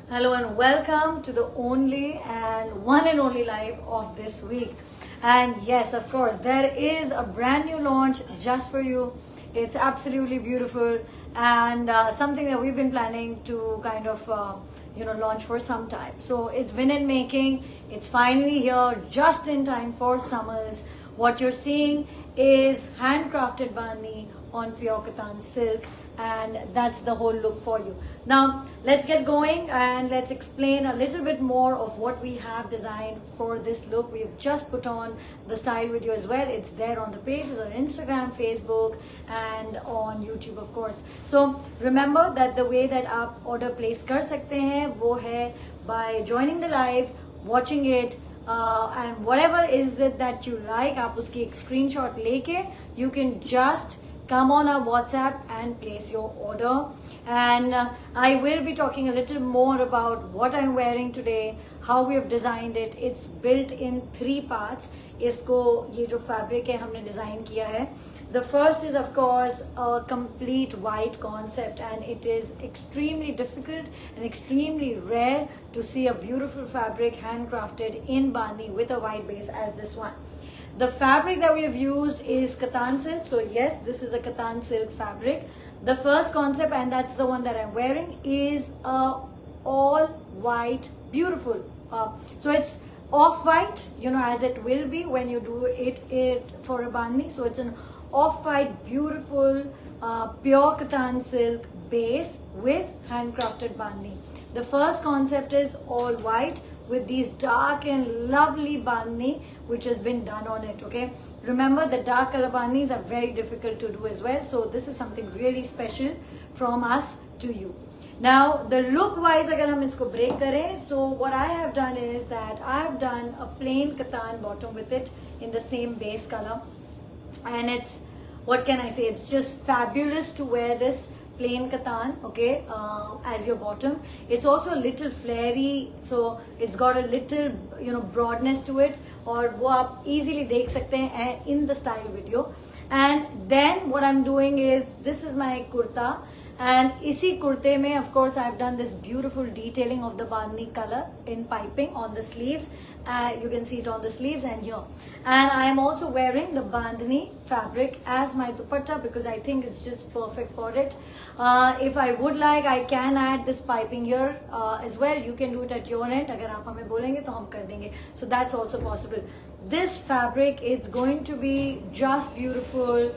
Hello and welcome to the only and one and only live of this week. And yes, of course, there is a brand new launch just for you. It's absolutely beautiful and something that we've been planning to kind of launch for some time. So it's been in making. It's finally here just in time for summers. What you're seeing is handcrafted bani on pure Katan silk, and that's the whole look for you. Now let's get going and let's explain a little bit more of what we have designed for this look. We've just put on the style video as well. It's there on the pages on Instagram, Facebook and on YouTube of course. So remember that the way that आप order place कर सकते हैं वो है by joining the live, watching it, and whatever is it that you like, आप उसकी एक screenshot लेके you can just come on our WhatsApp and place your order. And I will be talking a little more about what I'm wearing today, how we have designed it. It's built in 3 parts. इसको ये जो fabric है हमने design किया है. The first is of course a complete white concept, and it is extremely difficult and extremely rare to see a beautiful fabric handcrafted in bani with a white base as this one. The fabric that we have used is Katan silk. So yes, this is a Katan silk fabric. The first concept, and that's the one that I'm wearing, is a all white, beautiful. So it's off-white, as it will be when you do it for a bandi. So it's an off-white, beautiful, pure Katan silk base with handcrafted bandi. The first concept is all white with these dark and lovely bandi which has been done on it. Okay, remember the dark color bandis are very difficult to do as well, so this is something really special from us to you. Now the look wise agar hum isko break kare, so what I have done is that I have done a plain katan bottom with it in the same base color, and it's, what can I say, it's just fabulous to wear this plain katan, okay, as your bottom. It's also a little flary, so it's got a little broadness to it, और वो आप easily देख सकते हैं in the style video. And then what I'm doing is, this is my kurta, and इसी कुर्ते में of course I've done this beautiful detailing of the bandi color in piping on the sleeves. You can see it on the sleeves and here. And I am also wearing the bandhani fabric as my dupatta because I think it's just perfect for it. If I would like, I can add this piping here as well. You can do it at your end. अगर आप हमें बोलेंगे तो हम कर देंगे. So that's also possible. This fabric, it's going to be just beautiful.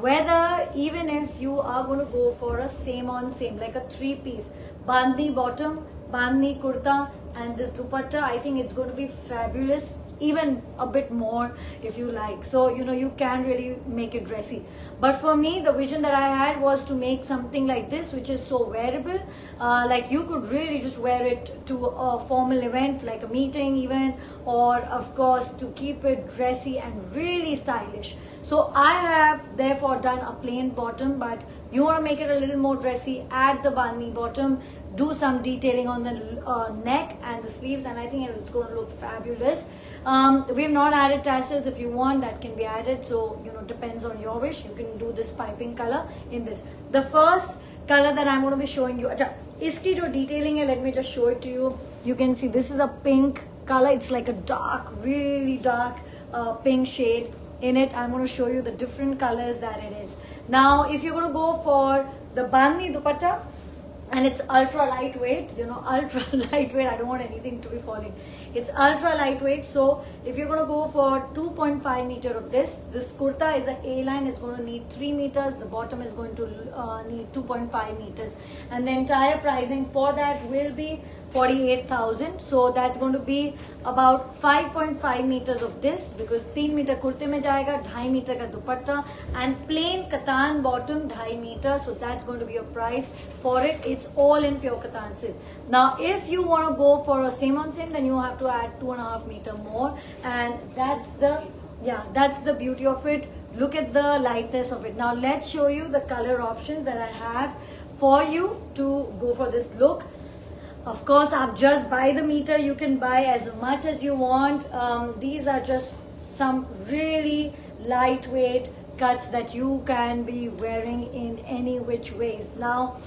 Whether even if you are going to go for a same on same, like a 3-piece bandi bottom, bandi kurta and this dupatta, I think it's going to be fabulous, even a bit more if you like. So you can really make it dressy, but for me the vision that I had was to make something like this which is so wearable, like you could really just wear it to a formal event like a meeting even, or of course to keep it dressy and really stylish. So I have therefore done a plain bottom, but you want to make it a little more dressy, add the bandi bottom, do some detailing on the neck and the sleeves, and I think it's going to look fabulous. We have not added tassels. If you want, that can be added, so depends on your wish. You can do this piping color in this. The first color that I'm going to be showing you, acha, iski jo detailing hai, let me just show it to you. You can see this is a pink color. It's like a dark, really dark pink shade in it. I'm going to show you the different colors that it is. Now if you're going to go for the bandi dupatta, and it's ultra lightweight, ultra lightweight, I don't want anything to be falling. It's ultra lightweight, so if you're going to go for 2.5 meter of this kurta is an A-line, it's going to need 3 meters, the bottom is going to need 2.5 meters, and the entire pricing for that will be 48,000. So that's going to be about 5.5 meters of this, because 3 meter kurte mein jayega, 2.5 meter ka dupatta, and plain katan bottom 2.5 meter. So that's going to be a price for it. It's all in pure katan silk. Now if you want to go for a same on same, then you have to add 2.5 meter more, and that's the beauty of it. Look at the lightness of it. Now let's show you the color options that I have for you to go for this look. Of course, आप just buy the meter. You can buy as much as you want. These are just some really lightweight cuts that you can be wearing in any which ways. Now,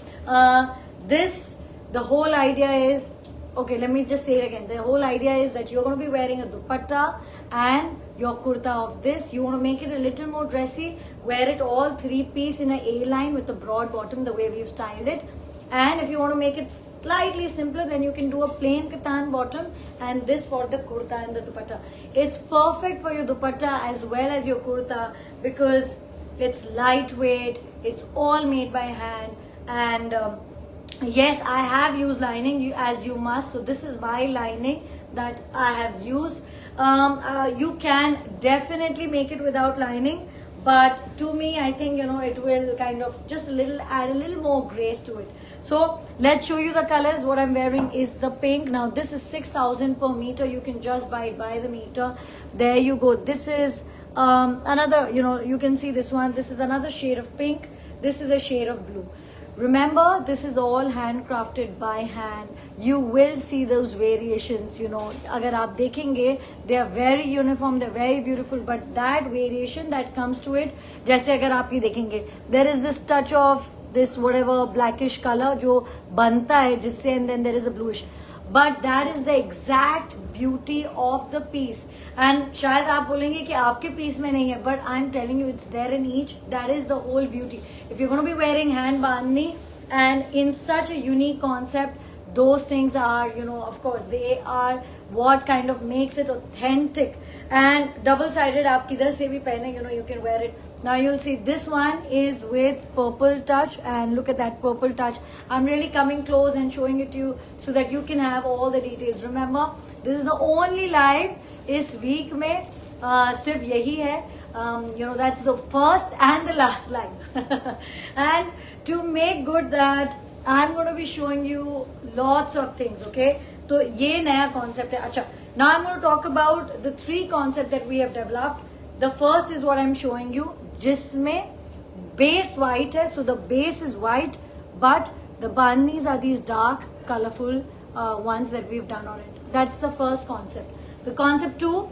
this The whole idea is, okay, let me just say it again. The whole idea is that you're going to be wearing a dupatta and your kurta of this. You want to make it a little more dressy. Wear it all 3-piece in an A-line with a broad bottom, the way we've styled it. And if you want to make it slightly simpler, then you can do a plain katan bottom and this for the kurta and the dupatta. It's perfect for your dupatta as well as your kurta because it's lightweight, it's all made by hand, and yes, I have used lining, as you must. So this is my lining that I have used. You can definitely make it without lining, but to me, I think, you know, it will kind of just add a little more grace to it. So let's show you the colors. What I'm wearing is the pink. Now this is 6,000 per meter. You can just buy it by the meter. There you go. This is another, you know, you can see this one. This is another shade of pink. This is a shade of blue. Remember, this is all handcrafted by hand. You will see those variations, you know. Agar aap dekhenge, they are very uniform, they're very beautiful, but that variation that comes to it, jaise agar aap ye dekhenge, there is this touch of this whatever blackish color jo banta hai jisse, and then there is a bluish. But that is the exact beauty of the piece. And शायद आप बोलेंगे कि आपके piece में नहीं है, but I'm telling you it's there in each. That is the whole beauty. If you're going to be wearing hand bandhni and in such a unique concept, those things are, you know, of course, they are what kind of makes it authentic. And double-sided, आप किधर से भी पहने, you know, you can wear it. Now you'll see this one is with purple touch, and look at that purple touch. I'm really coming close and showing it to you so that you can have all the details. Remember, this is the only live इस week में सिर्फ यही है. You know, that's the first and the last live. And to make good that, I'm going to be showing you lots of things, okay? तो ये नया concept है. अच्छा, now I'm going to talk about the 3 concepts that we have developed. The first is what I'm showing you, जिसमें base white है, so the base is white, but the bandhnis are these dark, colorful ones that we've done on it. That's the first concept. The concept 2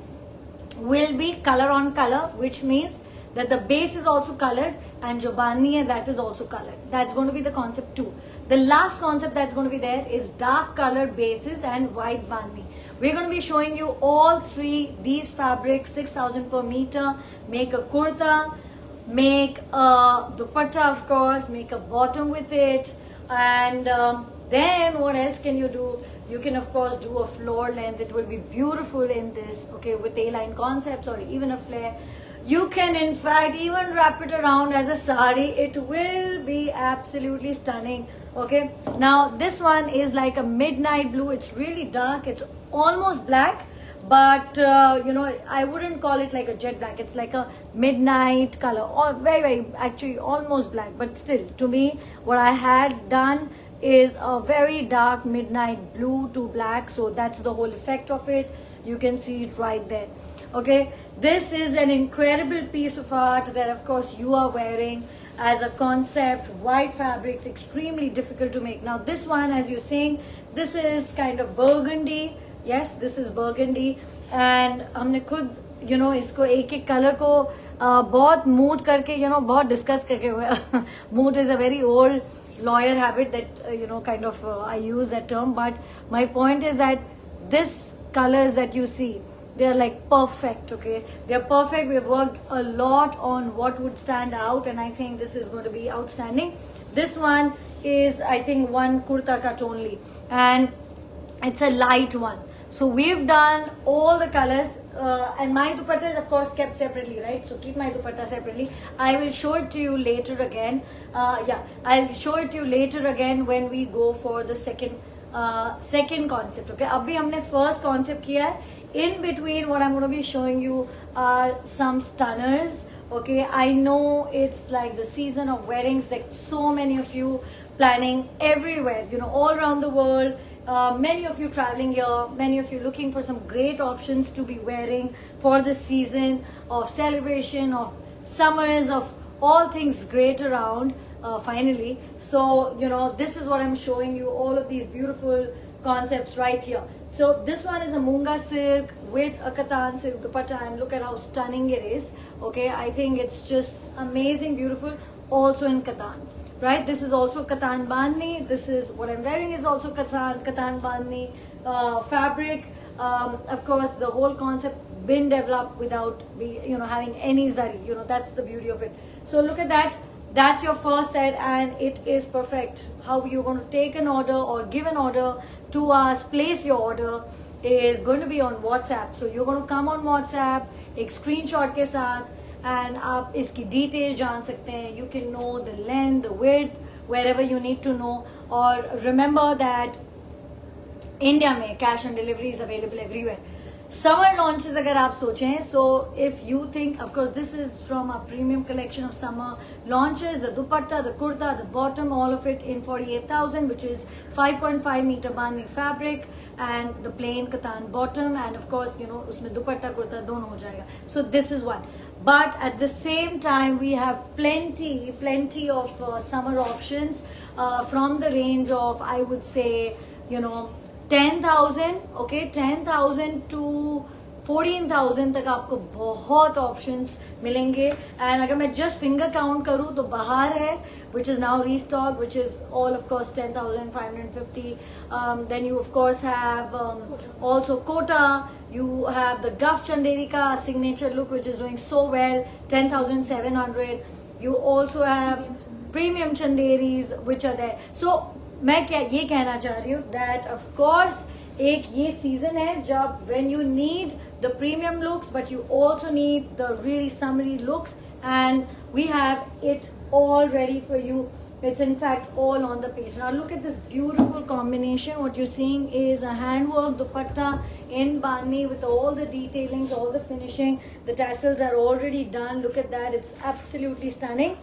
will be color on color, which means that the base is also colored and jo bandhni hai, that is also colored. That's going to be the concept 2. The last concept that's going to be there is dark colored bases and white bandhni. We're going to be showing you all 3 these fabrics, 6,000 per meter. Make a kurta, make a dupatta, of course, make a bottom with it, and then what else can you do? You can, of course, do a floor length. It will be beautiful in this, okay, with A-line concepts or even a flare. You can, in fact, even wrap it around as a sari. It will be absolutely stunning, okay? Now, this one is like a midnight blue. It's really dark. It's almost black, but, you know, I wouldn't call it like a jet black. It's like a midnight color, or very, very, actually almost black. But still, to me, what I had done is a very dark midnight blue to black. So that's the whole effect of it. You can see it right there. Okay, this is an incredible piece of art that, of course, you are wearing as a concept. White fabrics, extremely difficult to make. Now this one, as you're seeing, this is kind of burgundy. Yes, this is burgundy, and हमने खुद, you know, इसको एक-एक color को बहुत mood करके, you know, बहुत discuss करके हुआ. Mood is a very old lawyer habit that, you know, kind of I use that term, but my point is that this colors that you see, they are like perfect, okay? They are perfect. We have worked a lot on what would stand out, and I think this is going to be outstanding. This one is, I think, one kurta cut only, and it's a light one. So we've done all the colors, and my dupatta is, of course, kept separately, right? So keep my dupatta separately. I will show it to you later again. Yeah, I'll show it to you later again when we go for the second concept, okay? Abhi humne first concept kiya hai. In between, what I'm going to be showing you are some stunners, okay? I know it's like the season of weddings, like so many of you planning everywhere, you know, all around the world. Many of you traveling here, many of you looking for some great options to be wearing for the season of celebration, of summers, of all things great around, finally. So, you know, this is what I'm showing you, all of these beautiful concepts right here. So this one is a Munga silk with a Katan silk dupatta, and look at how stunning it is. Okay, I think it's just amazing, beautiful, also in Katan. right? This is also katan bandhni. This is what I'm wearing is also katan bandhni fabric. Of course, the whole concept been developed without having any zari. That's the beauty of it. So look at that. That's your first set, and it is perfect. How you're going to take an order or give an order to us, place your order, is going to be on WhatsApp. So you're going to come on WhatsApp, एक screenshot के साथ, and आप इसकी detail जान सकते हैं. You can know the length, the width, wherever you need to know. Or remember that India में cash on delivery is available everywhere. Summer launches अगर आप सोचें, so if you think, of course this is from our premium collection of summer launches, the dupatta, the kurta, the bottom, all of it in 48,000, which is 5.5 meter bandhni fabric, and the plain katan bottom, and of course उसमें dupatta kurta दोनों हो जाएगा. So this is one. But at the same time, we have plenty of summer options from the range of, I would say, 10,000, okay, 10,000 to 14,000 तक आपको बहुत options मिलेंगे. And अगर मैं just finger count करूँ तो बाहर है, which is now restocked, which is all of course 10,550. Then you of course have also Kota. You have the Gaf Chanderi ka signature look, which is doing so well, 10,700. You also have premium Chanderis, which are there. So मैं क्या ये कहना चाह रही हूँ that of course एक ये season है जब when you need the premium looks but you also need the really summery looks, and we have it all ready for you. It's in fact all on the page. Now look at this beautiful combination. What you're seeing is a handwork dupatta in bandhni with all the detailings, all the finishing. The tassels are already done. Look at that. It's absolutely stunning.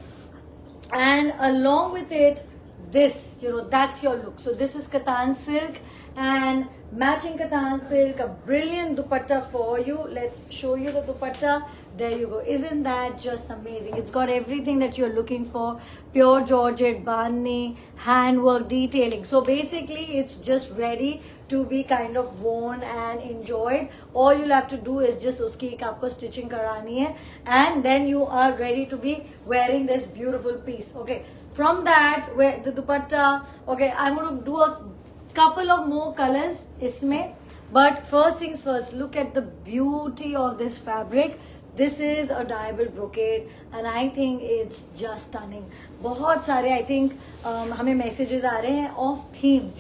And along with it, this, that's your look. So this is katan silk, and matching katan silk, a brilliant dupatta for you. Let's show you the dupatta. There you go. Isn't that just amazing? It's got everything that you're looking for. Pure georgette, bandhni, handwork, detailing. So basically, it's just ready to be kind of worn and enjoyed. All you'll have to do is just uski ek aapko stitching karani hai, and then you are ready to be wearing this beautiful piece. Okay. From that, where the dupatta, okay, I'm going to do a couple of more colors isme. But first things first, look at the beauty of this fabric. This is a dyeable brocade, and I think it's just stunning. बहुत सारे I think हमें messages आ रहे हैं of themes.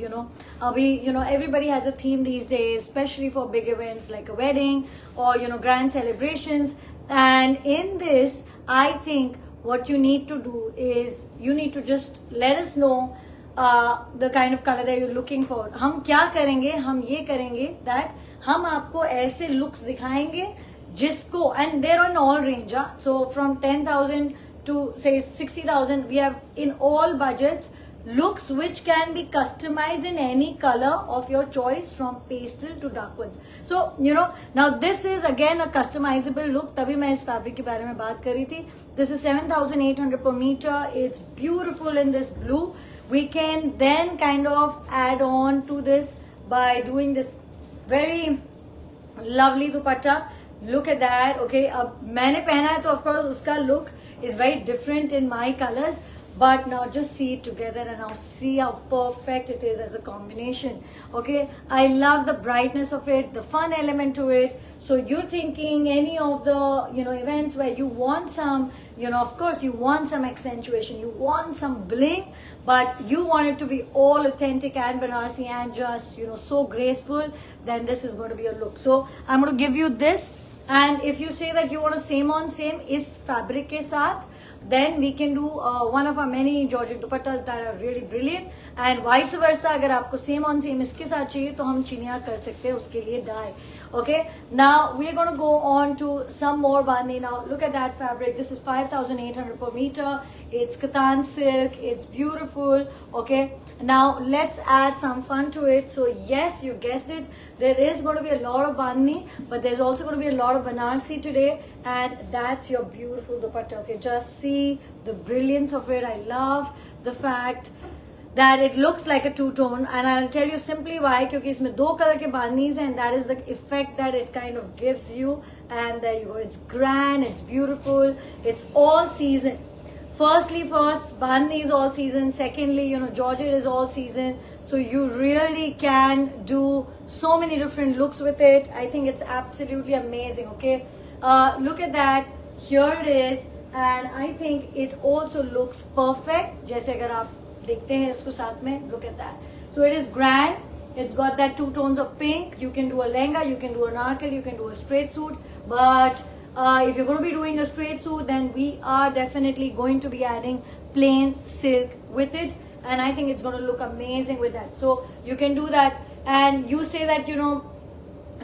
अभी everybody has a theme these days, especially for big events like a wedding or grand celebrations. And in this, I think what you need to do is you need to just let us know the kind of color that you're looking for. हम क्या करेंगे? हम ये करेंगे that हम आपको ऐसे looks दिखाएंगे जिसको, and they're on all range. So from 10,000 to say 60,000, we have in all budgets looks which can be customized in any color of your choice from pastel to dark woods. So now this is again a customizable look. तभी मैं इस fabric के बारे में बात कर रही थी. This is 7,800 per meter. It's beautiful in this blue. We can then kind of add on to this by doing this very lovely dupatta. Look at that. Okay, अब मैंने पहना है तो of course उसका look is very different in my colors. But now just see it together and now see how perfect it is as a combination. Okay, I love the brightness of it, the fun element to it. So you're thinking any of the events where you want some, of course you want some accentuation, you want some bling, but you want it to be all authentic and Banarsi and just so graceful, then this is going to be a look. So I'm going to give you this, and if you say that you want a same on same is fabric ke saath, then we can do one of our many georgette dupattas that are really brilliant, and vice versa. अगर आपको same on same इसके साथ चाहिए तो हम चिनिया कर सकते हैं उसके लिए dye. Okay, now we are going to go on to some more bandhni. Now look at that fabric. This is 5,800 per meter. It's katan silk. It's beautiful. Okay, now let's add some fun to it. So yes, you guessed it, there is going to be a lot of bandhni, but there's also going to be a lot of Banarsi today, and that's your beautiful dupatta. Okay, just see the brilliance of it. I love the fact that it looks like a two-tone, and I'll tell you simply why. क्योंकि इसमें दो color के bandhnis हैं, and that is the effect that it kind of gives you. And there you go. It's grand. It's beautiful. It's all season. first, bandhni is all season. Secondly, georgette is all season. So you really can do so many different looks with it. I think it's absolutely amazing. Okay, look at that. Here it is, and I think it also looks perfect. जैसे अगर आप देखते हैं इसको साथ में, look at that. So it is grand. It's got that 2 tones of pink. You can do a lehenga, you can do an anarkali, you can do a straight suit. But if you're going to be doing a straight suit, then we are definitely going to be adding plain silk with it. And I think it's going to look amazing with that. So you can do that. And you say that,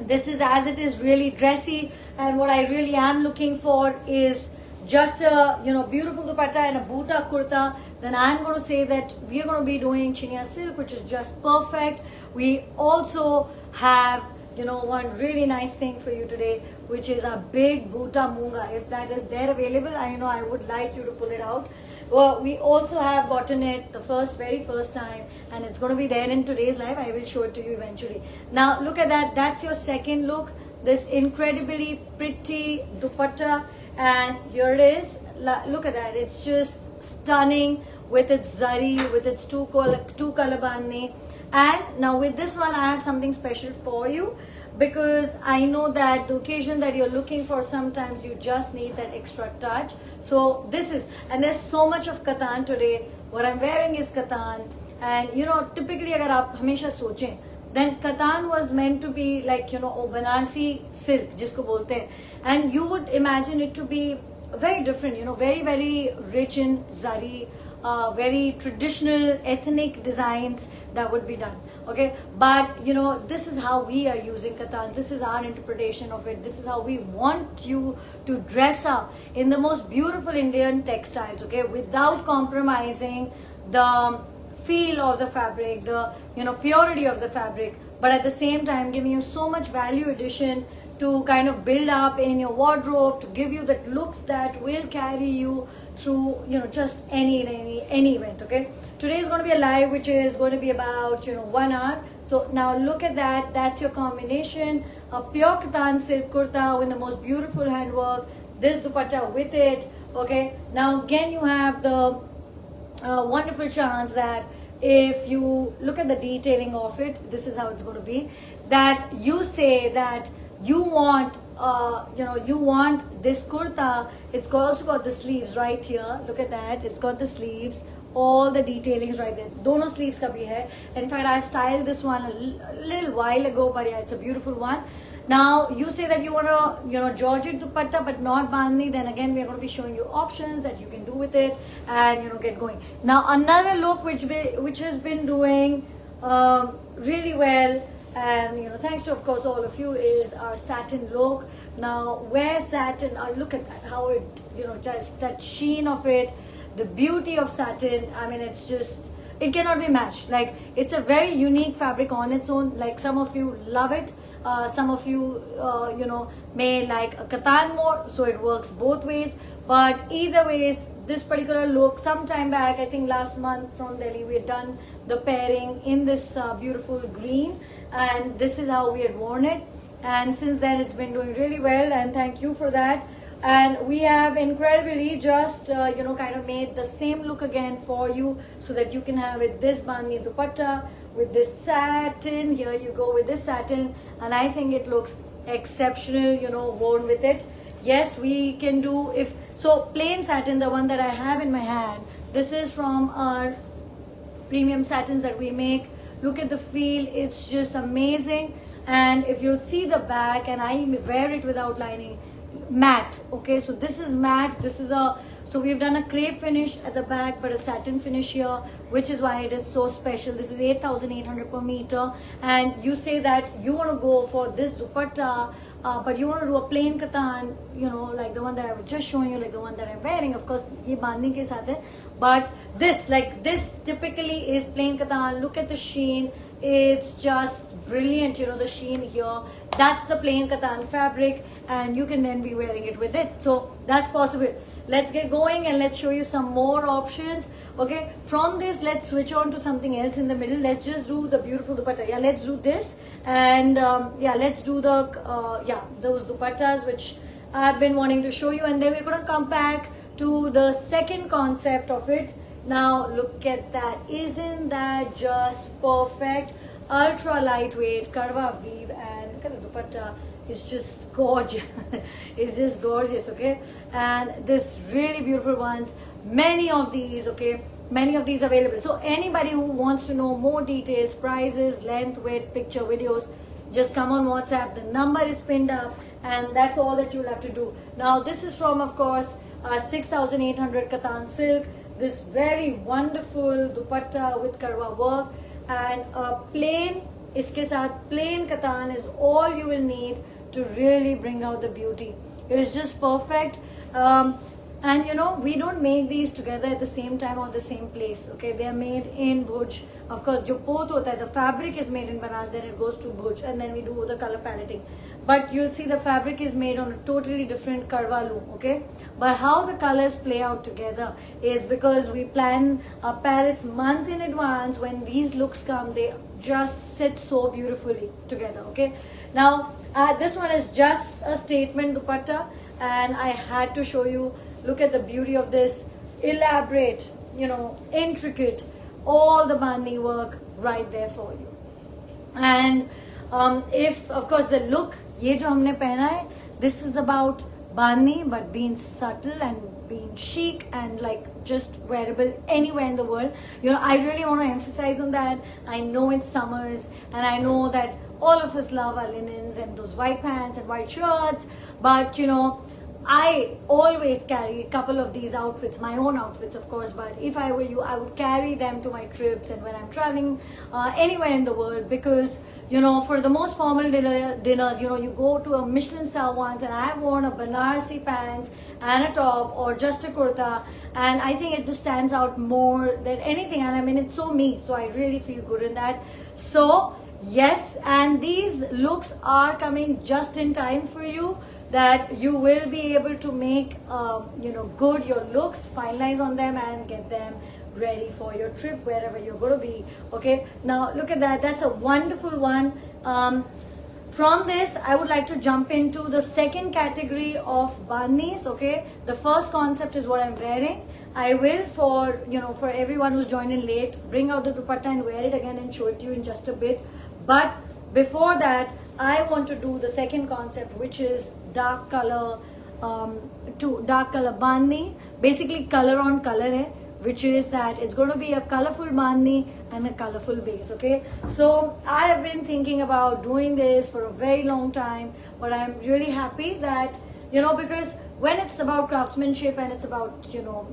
this is as it is really dressy. And what I really am looking for is just a, beautiful dupatta and a boota kurta. Then I'm going to say that we are going to be doing chinia silk, which is just perfect. We also have, one really nice thing for you today, which is a big boota munga. If that is there available, I would like you to pull it out. Well, we also have gotten it the very first time, and it's going to be there in today's live. I will show it to you eventually. Now look at that. That's your second look. This incredibly pretty dupatta, and here it is. Look at that. It's just stunning with its zari, with its two color bandhni. And now with this one, I have something special for you, because I know that the occasion that you're looking for, sometimes you just need that extra touch. So this is, and there's so much of katan today. What I'm wearing is katan, and typically agar aap hamesha sochein, then katan was meant to be like, Banarsi silk, jisko bolte hain. And you would imagine it to be very different, very, very rich in zari, very traditional ethnic designs that would be done. Okay, but this is how we are using katan. This is our interpretation of it. This is how we want you to dress up in the most beautiful Indian textiles, okay, without compromising the feel of the fabric, the purity of the fabric, but at the same time giving you so much value addition to kind of build up in your wardrobe, to give you that looks that will carry you through just any event. Okay, today is going to be a live which is going to be about 1 hour. So now look at that. That's your combination: a pure katan silk kurta with the most beautiful handwork, this dupatta with it. Okay, now again you have the wonderful chance that if you look at the detailing of it, this is how it's going to be, that you say that you want you want this kurta. It's also got the sleeves right here. Look at that. It's got the sleeves, all the detailings right there. Dono sleeves ka bhi hai. In fact, I styled this one a little while ago, but yeah, it's a beautiful one. Now you say that you want to georgette dupatta but not bandhni, then again we are going to be showing you options that you can do with it and get going. Now another look which has been doing really well, and thanks to of course all of you, is our satin look. Now wear satin, look at that, how it just that sheen of it, the beauty of satin. I mean, it's just, it cannot be matched. Like, it's a very unique fabric on its own. Like, some of you love it, some of you may like a katan more, so it works both ways. But either ways, this particular look, some time back, I think last month from Delhi, we had done the pairing in this beautiful green, and this is how we had worn it. And since then it's been doing really well, and thank you for that. And we have incredibly just kind of made the same look again for you, so that you can have with this bandhni dupatta, with this satin. Here you go with this satin, and I think it looks exceptional worn with it. Yes, we can do, if so, plain satin, the one that I have in my hand, this is from our premium satins that we make. Look at the feel, it's just amazing. And if you'll see the back, and I wear it without lining, matte. Okay, so this is matte. This is so we've done a crepe finish at the back but a satin finish here, which is why it is so special. This is 8,800 per meter, and you say that you want to go for this dupatta, but you want to do a plain katan, like the one that I was just showing you, like the one that I'm wearing. Of course ye bandhni ke saath hai, but this typically is plain katan. Look at the sheen, it's just brilliant. The sheen here, that's the plain katan fabric, and you can then be wearing it with it. So that's possible. Let's get going and let's show you some more options. Okay, from this let's switch on to something else in the middle. Let's just do the beautiful dupatta. Yeah, let's do this, and yeah, let's do the those dupattas which I've been wanting to show you, and then we're going to come back to the second concept of it. Now look at that. Isn't that just perfect? Ultra lightweight, karwa weave, and look at the dupatta. It's just gorgeous. It's just gorgeous, okay? And this really beautiful ones. Many of these, okay? Many of these available. So anybody who wants to know more details, prices, length, weight, picture, videos, just come on WhatsApp. The number is pinned up, and that's all that you'll have to do. Now this is from, of course, 6800 Katan silk. This very wonderful dupatta with karwa work, and a plain, iske saath plain katan is all you will need to really bring out the beauty. It is just perfect. And you know, we don't make these together at the same time or the same place, okay? They are made in Bhuj. Of course, jo poth hota hai, the fabric is made in Banas, then it goes to Bhuj, and then we do the color paletting. But you'll see the fabric is made on a totally different karwa loom, okay? But how the colors play out together is because we plan our palettes month in advance. When these looks come, they just sit so beautifully together, okay? Now, this one is just a statement dupatta, and I had to show you. Look at the beauty of this, elaborate, you know, intricate, all the bandhni work right there for you. And if, of course, the look, ye jo humne pehna hai, this is about bandhni, but being subtle and being chic and like just wearable anywhere in the world. You know, I really want to emphasize on that. I know it's summers, and I know that all of us love our linens and those white pants and white shirts, but you know, I always carry a couple of these outfits, my own outfits of course, but if I were you, I would carry them to my trips and when I'm traveling anywhere in the world, because you know, for the most formal dinners, you know, you go to a Michelin star once, and I've worn a Banarsi pants and a top or just a kurta, and I think it just stands out more than anything, and I mean, it's so me, so I really feel good in that. So yes, and these looks are coming just in time for you, that you will be able to make you know, good your looks, finalize on them and get them ready for your trip wherever you're going to be. Okay, now look at that, that's a wonderful one. From this, I would like to jump into the second category of bandhnis. Okay, the first concept is what I'm wearing. I will, for you know, for everyone who's joined in late, bring out the dupatta and wear it again and show it to you in just a bit. But before that, I want to do the second concept, which is dark color to dark color bandhni. Basically color on color hai, which is that it's going to be a colorful bandhni and a colorful base. Okay, so I have been thinking about doing this for a very long time, but I'm really happy that, you know, because when it's about craftsmanship and it's about, you know,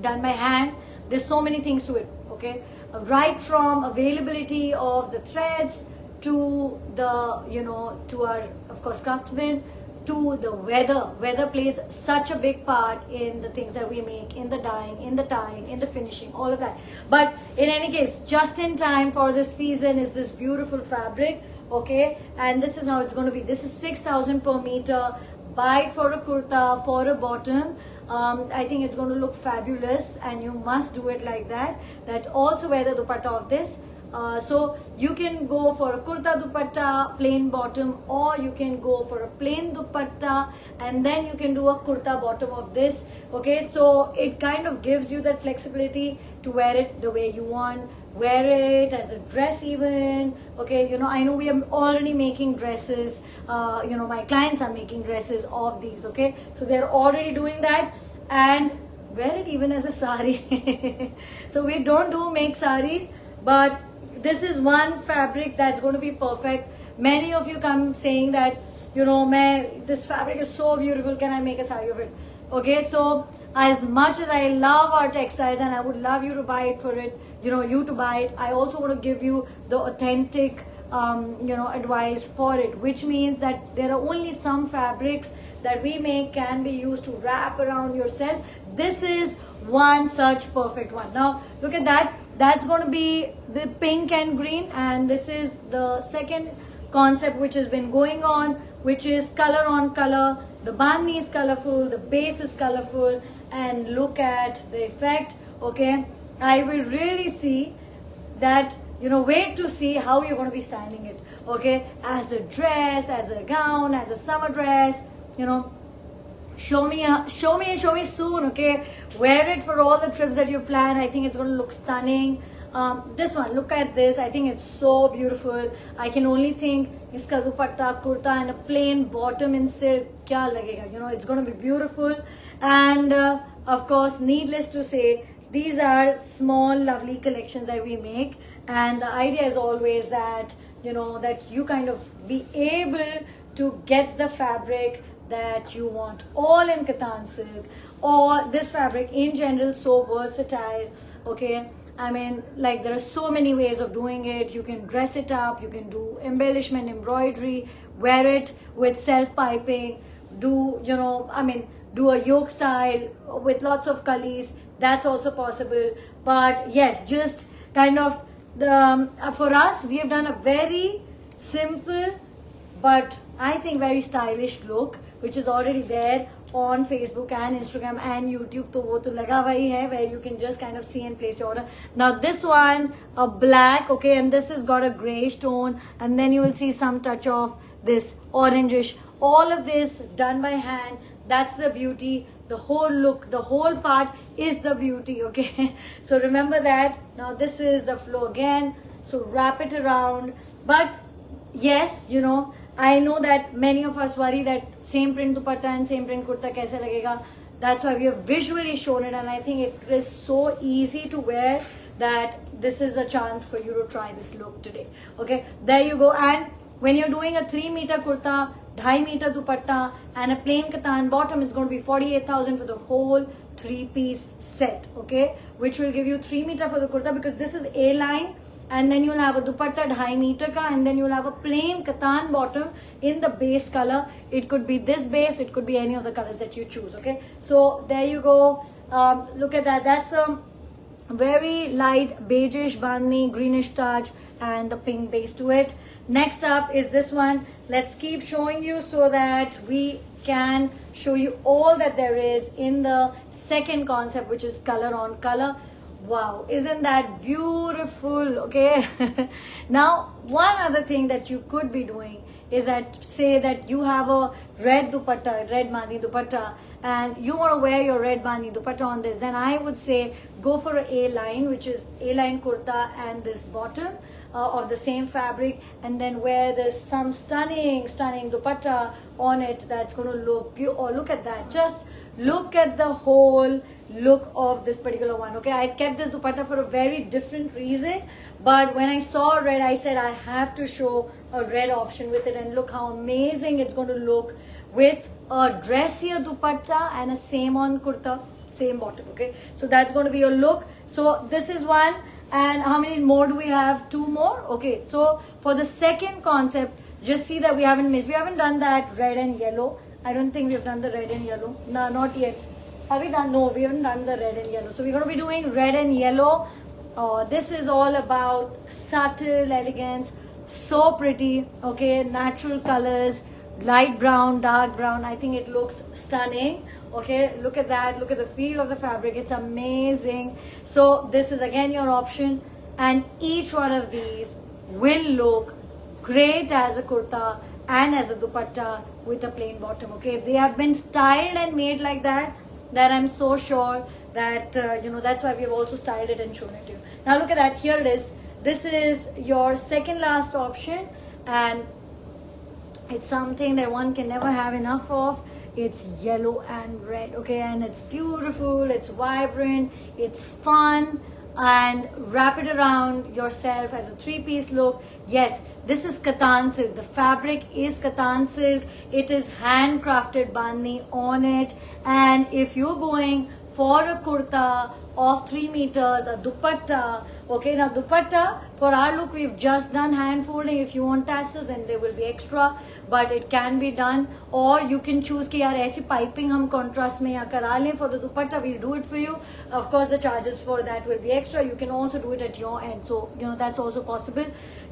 done by hand, there's so many things to it. Okay, right from availability of the threads to the, you know, to our, of course, craftsmen, to the weather. Weather plays such a big part in the things that we make, in the dyeing, in the tying, in the finishing, all of that. But in any case, just in time for this season is this beautiful fabric. Okay, and this is how it's going to be. This is 6,000 per meter. Buy it for a kurta, for a bottom. I think it's going to look fabulous, and you must do it like that. That also wear the dupatta of this. So you can go for a kurta dupatta, plain bottom, or you can go for a plain dupatta and then you can do a kurta bottom of this. Okay, so it kind of gives you that flexibility to wear it the way you want. Wear it as a dress even. Okay, you know, I know we are already making dresses. You know, my clients are making dresses of these. Okay, so they're already doing that, and wear it even as a sari. So we don't make saris, but this is one fabric that's going to be perfect. Many of you come saying that, you know, this fabric is so beautiful, can I make a sari of it? Okay, so as much as I love our textiles and I would love you to buy it for it, you know, you to buy it, I also want to give you the authentic you know, advice for it, which means that there are only some fabrics that we make can be used to wrap around yourself. This is one such perfect one. Now look at that, that's going to be the pink and green, and this is the second concept which has been going on, which is color on color. The bandhni is colorful, the base is colorful, and look at the effect. Okay, I will really see that, you know, wait to see how you're going to be styling it. Okay, as a dress, as a gown, as a summer dress, you know, show me soon, okay? Wear it for all the trips that you plan. I think it's going to look stunning. This one, look at this. I think it's so beautiful. I can only think iska dupatta, kurta and a plain bottom in silk. Kya lagega? You know, it's going to be beautiful. And of course, needless to say, these are small, lovely collections that we make. And the idea is always that, you know, that you kind of be able to get the fabric that you want, all in Katan silk, or this fabric in general, so versatile, okay? I mean, like, there are so many ways of doing it. You can dress it up, you can do embellishment, embroidery, wear it with self-piping, do, you know, I mean, do a yoke style with lots of kalis. That's also possible. But yes, just kind of, for us, we have done a very simple but I think very stylish look, which is already there on Facebook and Instagram and YouTube. तो वो तो लगा हुआ ही है, where you can just kind of see and place your order. Now this one, a black, okay, and this has got a grayish tone, and then you will see some touch of this orangish. All of this done by hand. That's the beauty. The whole look, the whole part is the beauty, okay? So remember that. Now this is the flow again. So wrap it around. But yes, you know, I know that many of us worry that same print dupatta and same print kurta kaise lagega. That's why we have visually shown it, and I think it is so easy to wear that this is a chance for you to try this look today. Okay, there you go. And when you're doing a 3 meter kurta, 2.5 meter dupatta and a plain katan bottom, it's going to be 48,000 for the whole 3-piece set, okay, which will give you 3 meter for the kurta, because this is A line, and then you'll have a dupatta 2.5 meter ka, and then you'll have a plain katan bottom in the base color. It could be this base, it could be any of the colors that you choose, okay? So there you go. Look at that. That's a very light beigeish bandhni, greenish touch, and the pink base to it. Next up is this one. Let's keep showing you so that we can show you all that there is in the second concept, which is color on color. Wow, isn't that beautiful? Okay. Now, one other thing that you could be doing is that, say that you have a red dupatta, red bandhni dupatta, and you want to wear your red bandhni dupatta on this, then I would say go for a A-line, which is A-line kurta and this bottom of the same fabric, and then wear this some stunning dupatta on it. That's going to look beautiful. Oh, look at that. Just look at the whole look of this particular one. Okay, I kept this dupatta for a very different reason, but when I saw red, I said I have to show a red option with it, and look how amazing it's going to look with a dressier dupatta and a same on kurta, same bottom. Okay, so that's going to be your look. So this is one. And how many more do we have? 2 more. Okay, so for the second concept, just see that we haven't missed. We haven't done that red and yellow. I don't think we've done the red and yellow. No, not yet. Have we done? No, we haven't done the red and yellow. So we're going to be doing red and yellow. This is all about subtle elegance. So pretty. Okay, natural colors, light brown, dark brown. I think it looks stunning. Okay, look at that. Look at the feel of the fabric. It's amazing. So this is again your option, and each one of these will look great as a kurta and as a dupatta with a plain bottom. Okay, they have been styled and made like that I'm so sure that you know, that's why we've also styled it and shown it to you. Now look at that. Here it is. This is your second last option, and it's something that one can never have enough of. It's yellow and red, okay, and it's beautiful, it's vibrant, it's fun, and wrap it around yourself as a 3-piece look. Yes, this is Katan silk. The fabric is Katan silk. It is handcrafted bandhni on it, and if you're going for a kurta of 3 meters, a dupatta, okay, now dupatta, for our look, we've just done hand folding. If you want tassels, then there will be extra, but it can be done. Or you can choose कि यार ऐसी piping हम contrast में यहाँ करा लें for the dupatta, we'll do it for you. Of course, the charges for that will be extra. You can also do it at your end, so you know, that's also possible.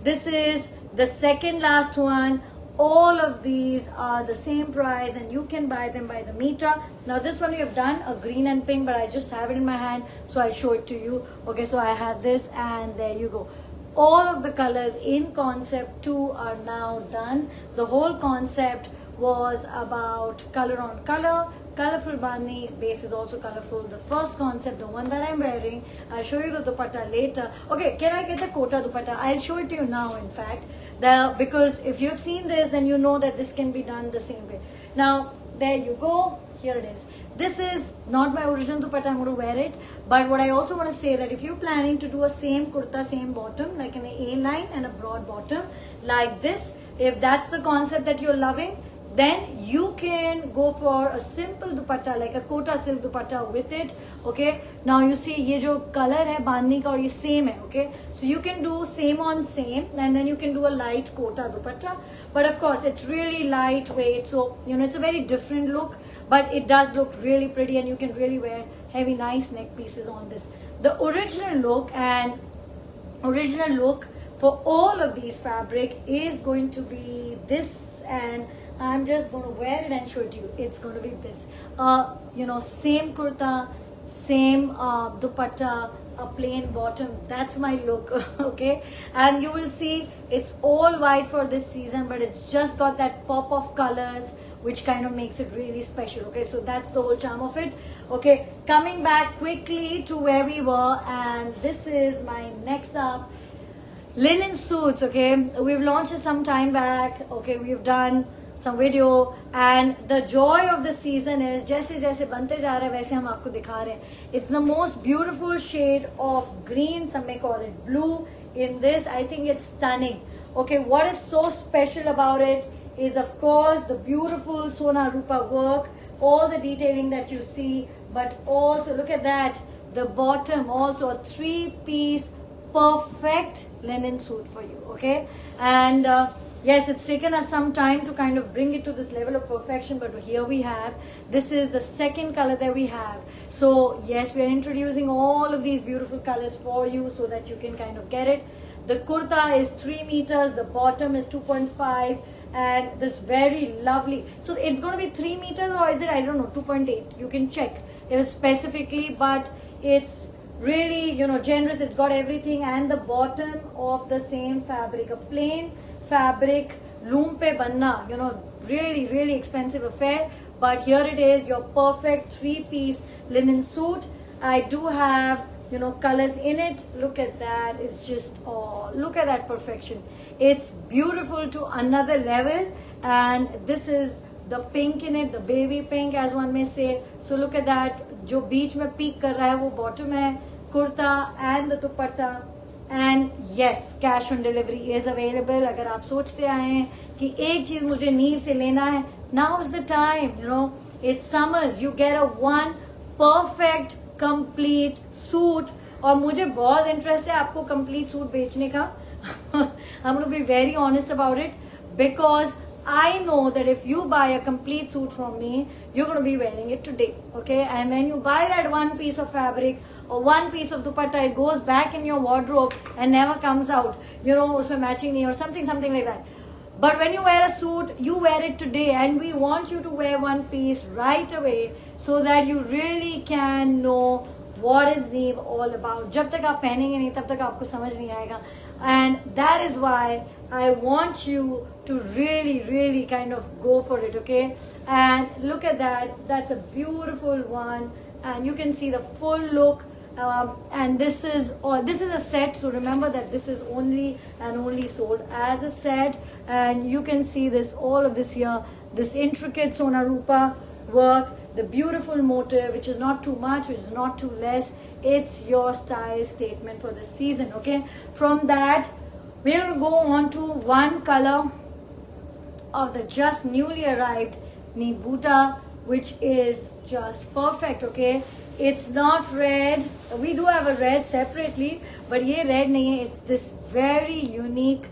This is the second last one. All of these are the same price, and you can buy them by the meter. Now this one we have done a green and pink, but I just have it in my hand, so I'll show it to you. Okay, so I have this, and there you go. All of the colors in concept 2 are now done. The whole concept was about color on color colorful bani, base is also colorful. The first concept, the one that I'm wearing, I'll show you the dupatta later. Okay, can I get the kota dupatta? I'll show it to you now, in fact, because if you've seen this, then you know that this can be done the same way. Now, there you go. Here it is. This is not my original dupatta. I'm going to wear it. But what I also want to say that if you're planning to do a same kurta, same bottom, like an A-line and a broad bottom, like this, if that's the concept that you're loving, then you can go for a simple dupatta, like a kota silk dupatta with it. Okay, now you see ye jo color hai bandhni ka aur ye same hai. Okay, so you can do same on same, and then you can do a light kota dupatta. But of course it's really lightweight, so you know it's a very different look, but it does look really pretty, and you can really wear heavy nice neck pieces on this. The original look for all of these fabric is going to be this, and I'm just going to wear it and show it to you. It's going to be this. You know, same kurta, same dupatta, a plain bottom. That's my look. Okay, and you will see it's all white for this season, but it's just got that pop of colors which kind of makes it really special. Okay, so that's the whole charm of it. Okay, coming back quickly to where we were, and this is my next up. Linen suits. Okay, we've launched it some time back. Okay, we've done some video, and the joy of the season is जैसे जैसे बनते जा रहे हैं वैसे हम आपको दिखा रहे हैं. It's the most beautiful shade of green, some may call it blue. In this, I think it's stunning. Okay, what is so special about it is, of course, the beautiful Sona Rupa work, all the detailing that you see, but also look at that, the bottom, also a 3-piece perfect linen suit for you. Okay, and yes, it's taken us some time to kind of bring it to this level of perfection, but here we have. This is the second color that we have. So yes, we are introducing all of these beautiful colors for you so that you can kind of get it. The kurta is 3 meters, the bottom is 2.5, and this very lovely. So it's going to be 3 meters, or is it, I don't know, 2.8. You can check it specifically, but it's really, you know, generous. It's got everything, and the bottom of the same fabric, a plain fabric, loom pe banna, you know, really, really expensive affair. But here it is, your perfect 3-piece linen suit. I do have, you know, colors in it. Look at that. It's just, oh, look at that perfection. It's beautiful to another level, and this is the pink in it, the baby pink, as one may say. So look at that. जो बीच में peak कर रहा है वो bottom है, kurta and the dupatta. And yes, cash on delivery is available. अगर आप सोचते आए हैं कि एक चीज मुझे नीव से लेना है, now is the time. You know, it's summers. You get a one perfect complete suit. और मुझे बहुत interest है आपको complete suit बेचने का. I'm going to be very honest about it, because I know that if you buy a complete suit from me, you're going to be wearing it today. Okay, and when you buy that one piece of fabric or one piece of dupatta, it goes back in your wardrobe and never comes out. You know, usme matching nahi or something like that. But when you wear a suit, you wear it today, and we want you to wear one piece right away so that you really can know what is Neev all about. जब तक आप पहनेंगे नहीं तब तक आपको समझ नहीं आएगा. And that is why I want you to really, really kind of go for it, okay? And look at that. That's a beautiful one. And you can see the full look. And this is a set. So remember that this is only and only sold as a set. And you can see this, all of this here, this intricate Sona Rupa work, the beautiful motif, which is not too much, which is not too less. It's your style statement for the season, okay? From that, we're going to go on to one color of the just newly arrived Nibuta, which is just perfect, okay? It's not red. We do have a red separately, but ye red nahi hai. It's this very unique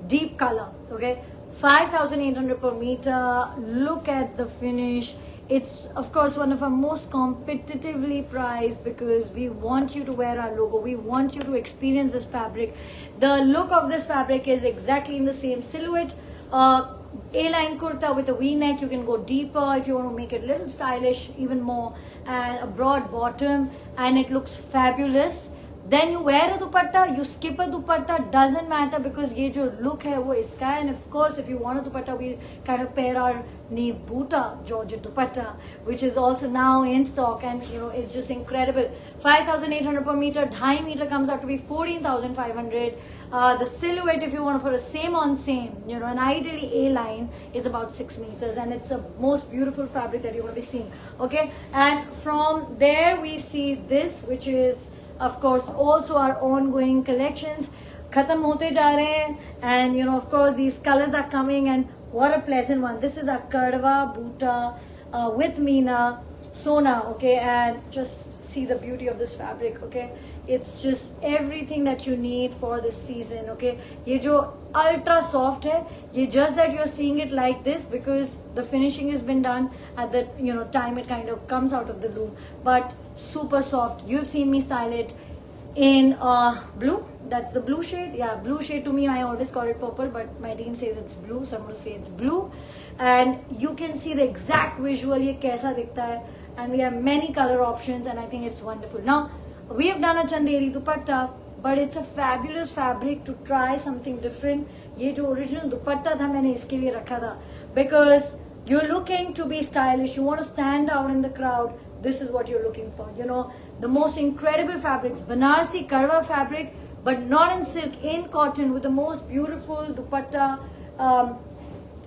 deep color, okay? 5,800 per meter. Look at the finish. It's, of course, one of our most competitively priced, because we want you to wear our logo. We want you to experience this fabric. The look of this fabric is exactly in the same silhouette. A-line kurta with a V-neck. You can go deeper if you want to make it a little stylish, even more. And a broad bottom. And it looks fabulous. then you wear a dupatta, you skip a dupatta, doesn't matter, because ye jo look hai wo iska hai. And of course, if you want a dupatta, we kind of pair our Bhuta Georgette dupatta, which is also now in stock, and you know, it's just incredible. 5,800 per meter, 2.5 meter comes out to be 14,500. The silhouette, if you want for a same on same, you know, and ideally A line is about 6 meters, and it's the most beautiful fabric that you're going to be seeing. Okay, and from there we see this, which is of course also our ongoing collections. Khatam hote ja rahe hain, and you know, of course, these colors are coming, and what a pleasant one. This is a Kadwa Bhuta with Meena Sona, okay, and just see the beauty of this fabric, okay. It's just everything that you need for this season, okay. Ye jo ultra soft hai, ye just that you're seeing it like this because the finishing has been done at the, you know, time it kind of comes out of the loom, but super soft. You've seen me style it in blue. That's the blue shade. Yeah, blue shade. To me, I always call it purple, but my team says it's blue, so I'm going to say it's blue. And you can see the exact visual ye kaisa dikhta hai, and we have many color options, and I think it's wonderful. Now we have done a Chanderi dupatta, but it's a fabulous fabric to try something different. Ye jo original dupatta tha, maine iske liye rakha tha, because you're looking to be stylish, you want to stand out in the crowd. This is what you're looking for, you know, the most incredible fabrics, Banarsi Kadwa fabric, but not in silk, in cotton, with the most beautiful dupatta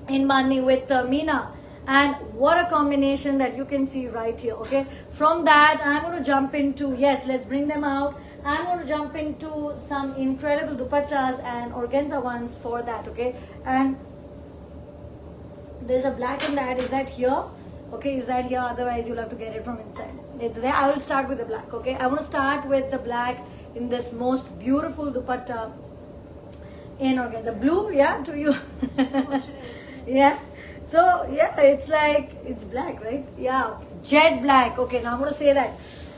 in Mani with Meena. And what a combination that you can see right here, okay. From that, I'm going to jump into, yes, let's bring them out. I'm going to jump into some incredible dupattas and organza ones for that, okay. And there's a black in that. Is that here? Okay, is that here? Otherwise, you'll have to get it from inside. It's there. I will start with the black, okay. I want to start with the black in this most beautiful dupatta in organza. Blue, yeah, to you. Yeah. So, yeah, it's like, it's black, right? Yeah, jet black. Okay, now I'm going to say that.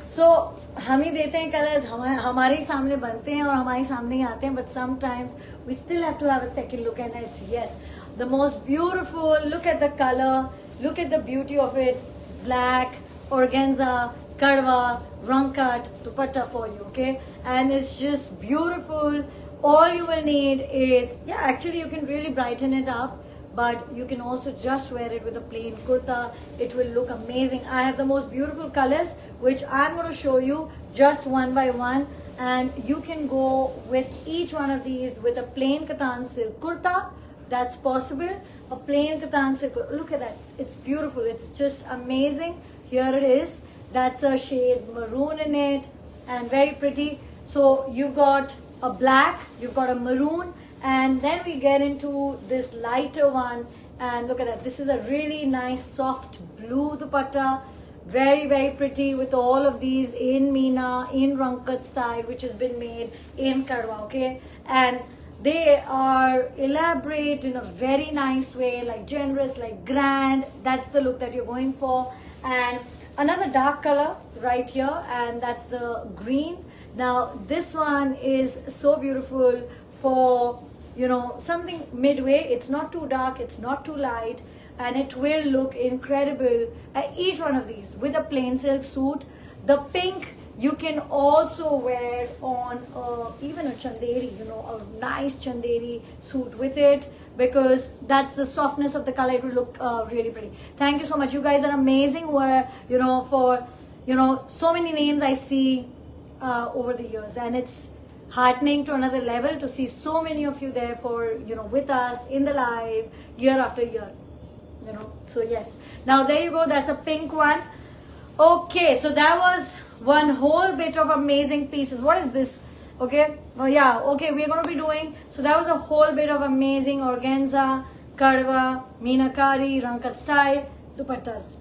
So, हम ही देते हैं colors, हमारे ही सामने बनते हैं और हमारे सामने ही आते हैं, but sometimes we still have to have a second look, and it's, yes, the most beautiful. Look at the color, look at the beauty of it. Black, organza, kadwa, rung-cut dupatta for you, okay? And it's just beautiful. All you will need is, yeah, actually you can really brighten it up, but you can also just wear it with a plain kurta. It will look amazing. I have the most beautiful colors, which I'm going to show you just one by one, and you can go with each one of these with a plain katan silk kurta. That's possible. A plain katan silk. Look at that. It's beautiful. It's just amazing. Here it is. That's a shade maroon in it, and very pretty. So you've got a black, you've got a maroon, and then we get into this lighter one, and look at that. This is a really nice soft blue dupatta, very, very pretty, with all of these in Meena, in rung-cut style, which has been made in Kadwa, okay. And they are elaborate in a very nice way, like generous, like grand. That's the look that you're going for. And another dark color right here, and that's the green. Now this one is so beautiful for, you know, something midway. It's not too dark, it's not too light, and it will look incredible at each one of these with a plain silk suit. The pink you can also wear on even a chanderi, you know, a nice chanderi suit with it, because that's the softness of the color. It will look really pretty. Thank you so much. You guys are amazing. Where, you know, for, you know, so many names I see over the years, and it's heartening to another level to see so many of you there for, you know, with us in the live year after year, you know. So yes, now there you go. That's a pink one. Okay, so that was one whole bit of amazing pieces. What is this? Okay, oh yeah, okay, we're going to be doing, so that was a whole bit of amazing organza, kadwa, meenakari, rung-cut style dupattas.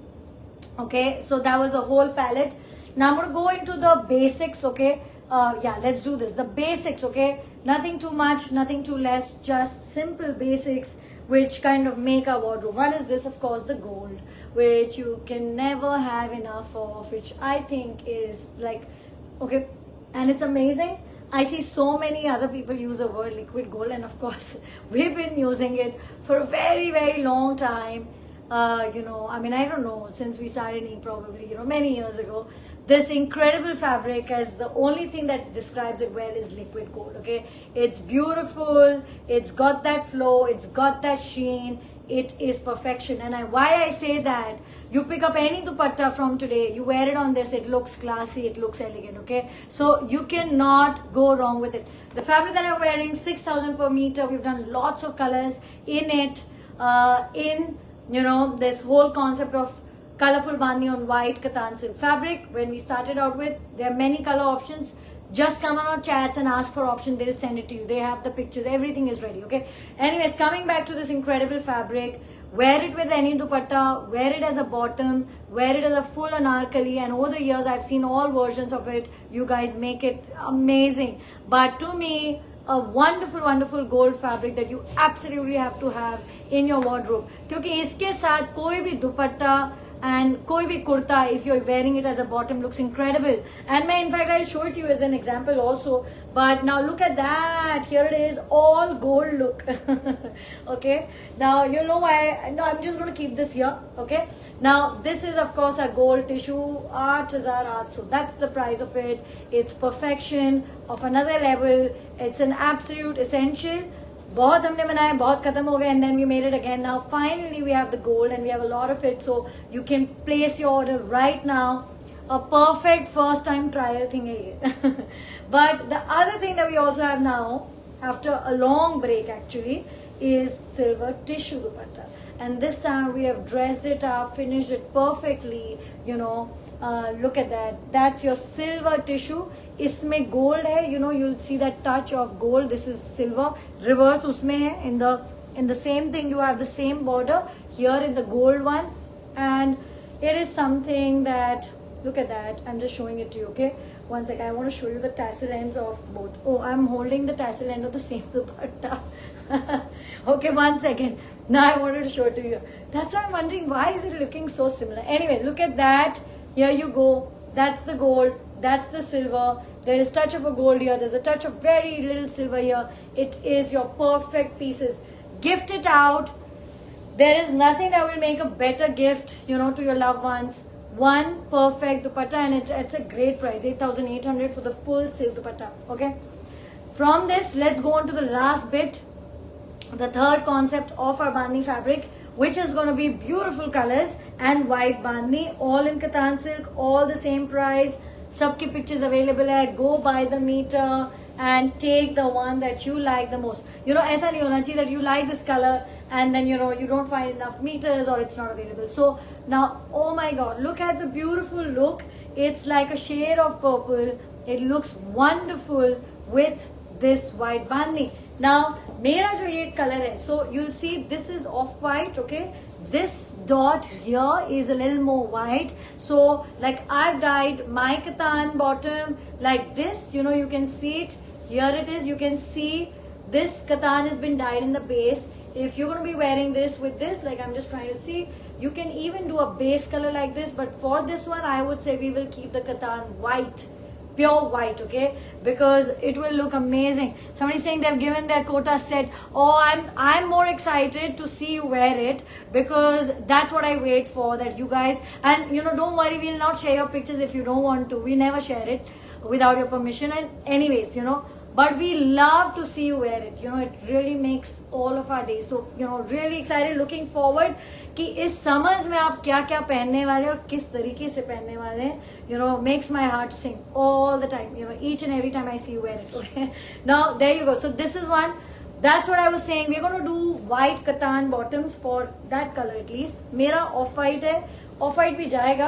Okay, so that was the whole palette. Now I'm going to go into the basics, okay. Yeah, let's do this. The basics, okay. Nothing too much, nothing too less, just simple basics which kind of make our wardrobe. One is this, of course, the gold, which you can never have enough of, which I think is like, okay, and it's amazing. I see so many other people use the word liquid gold, and of course we've been using it for a very, very long time. You know, I mean, I don't know, since we started probably, you know, many years ago. this incredible fabric, as the only thing that describes it well is liquid gold. Okay, it's beautiful, it's got that flow, it's got that sheen, it is perfection. And why I say that, you pick up any dupatta from today, you wear it on this, it looks classy, it looks elegant. Okay, so you cannot go wrong with it. The fabric that I'm wearing, 6,000 per meter. We've done lots of colors in it, in this whole concept of colorful bandhni on white katan silk fabric. When we started out with, there are many color options. Just come on our chats and ask for option, they'll send it to you. They have the pictures, everything is ready. Okay, anyways, coming back to this incredible fabric, wear it with any dupatta, wear it as a bottom, wear it as a full anarkali, and over the years I've seen all versions of it. You guys make it amazing. But to me, a wonderful gold fabric that you absolutely have to have in your wardrobe, क्योंकि इसके साथ कोई भी दुपट्टा and koi bhi kurta, if you're wearing it as a bottom, looks incredible. And in fact, I'll show it to you as an example also. But now look at that, here it is, all gold look. Okay, now you know why. No, I'm just going to keep this here. Okay, now this is of course a gold tissue, 8,800. So that's the price of it. It's perfection of another level. It's an absolute essential. बहुत हमने बनाया, बहुत खत्म हो गए, and then we made it again. Now finally we have the gold and we have a lot of it, so you can place your order right now. A perfect first time trial thing है ये. But the other thing that we also have now, after a long break actually, is silver tissue dupatta. And this time we have dressed it up, finished it perfectly, look at that. That's your silver tissue. इसमें gold है, you'll see that touch of gold. This is silver. Reverse उसमें है. In the same thing, you have the same border here in the gold one, and it is something that, look at that. I'm just showing it to you. Okay, one second. I want to show you the tassel ends of both. Oh, I'm holding the tassel end of the same dupatta. Okay, one second. Now I wanted to show it to you. That's why I'm wondering, why is it looking so similar? Anyway, look at that. Here you go. That's the gold. That's the silver. There is touch of a gold here. There's a touch of very little silver here. It is your perfect pieces. Gift it out. There is nothing that will make a better gift, to your loved ones. One perfect dupatta, and it's a great price, 8,800 for the full silk dupatta. Okay. From this, let's go on to the last bit, the third concept of our bandhni fabric, which is going to be beautiful colors and white bandhni, all in katan silk, all the same price. Sabki pictures available hai. Go by the meter and take the one that you like the most. ऐसा नहीं होना चाहिए that you like this color and then you don't find enough meters or it's not available. So now, oh my god, look at the beautiful look. It's like a shade of purple. It looks wonderful with this white bandhni. Now मेरा जो ये color है, so you'll see this is off white. Okay, this dot here is a little more white. So like I've dyed my katan bottom like this, you can see it. Here it is, you can see this katan has been dyed in the base. If you're going to be wearing this with this, like I'm just trying to see, you can even do a base color like this. But for this one, I would say we will keep the katan white, pure white, okay, because it will look amazing. Somebody saying they've given their quota set. Oh, I'm more excited to see you wear it, because that's what I wait for, that you guys, and don't worry, we'll not share your pictures if you don't want to. We never share it without your permission. And anyways, but we love to see you wear it. It really makes all of our days. So really excited, looking forward कि इस summers में आप क्या क्या पहनने वाले और किस तरीके से पहनने वाले हैं. Makes my heart sing all the time. Each and every time I see you wear it. Okay. Now there you go. So this is one. That's what I was saying. We're going to do white katan bottoms for that color at least. मेरा off white है. Off white भी जाएगा,